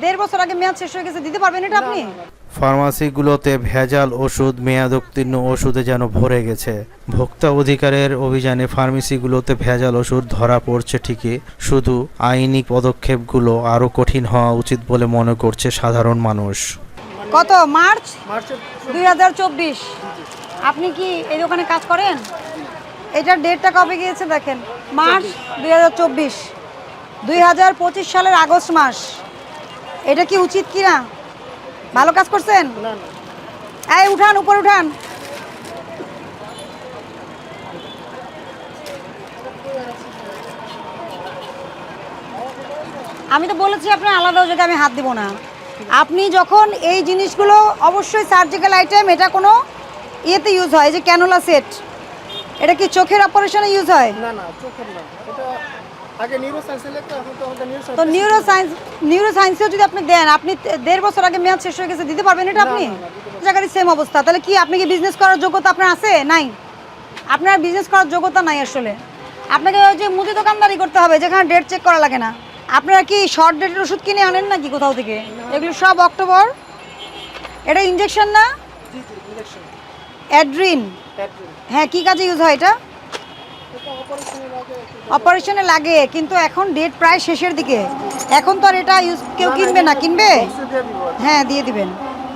1.5 বছর আগে মেয়াদ শেষ হয়ে গেছে, দিতে পারবেন এটা আপনি? ফার্মাসিগুলোতে ভেজাল ওষুধ, মেয়াদোত্তীর্ণ ওষুধে যেন ভরে গেছে। ভোক্তা অধিকারের অভিযানে ফার্মেসিগুলোতে ভেজাল ওষুধ ধরা পড়ছে ঠিকই, শুধু আইনি পদক্ষেপগুলো আরও কঠিন হওয়া উচিত বলে মনে করছে সাধারণ মানুষ। কত মার্চ 2024? আপনি কি এই দোকানে কাজ করেন? এটার ডেটটা কবে গিয়েছে দেখেন, মার্চ 2024, 2025 সালের আগস্ট মাস। এটা কি উচিত কি না? ভালো কাজ করছেন? এই উঠান, উপর উঠান। আমি তো বলেছি আপনার আলাদা জায়গায় আমি হাত দিব না। আপনি যখন এই জিনিসগুলো অবশ্যই সার্জিক্যাল আইটেম, এটা কোনো ইয়েতে ইউজ হয়, যে ক্যানোলা সেট, এটা কি চোখের অপারেশনে ইউজ হয়? না না, চোখের না, এটা আগে নিউরোসায়েন্সে লিখতো, এখন তো আমাদের তো নিউরোসায়েন্সেও যদি আপনি দেন, আপনি 1.5 বছর আগে মেয়াদ শেষ হয়ে গেছে, দিতে পারবেন এটা আপনি? জায়গারই সেম অবস্থা। তাহলে কি আপনি কি বিজনেস করার যোগ্যতা আপনার আছে? নাই। আপনার বিজনেস করার যোগ্যতা নাই আসলে। আপনাকে ওই যে মুদি দোকানদারি করতে হবে, যেখানে ডেট চেক করা লাগে না। আপনারা কি শর্ট ডেটের ওষুধ কিনে আনেন নাকি কোথাও থেকে? এগুলো সব অক্টোবর। এটা ইনজেকশন না? অ্যাড্রিন। হ্যাঁ, কি কাজে ইউজ হয় এটা? অপারেশনে লাগে, কিন্তু এখন ডেট প্রায় শেষের দিকে, এখন তো আর এটা ইউজ কেউ কিনবে না। কিনবে? হ্যাঁ, দিয়ে দিবেন।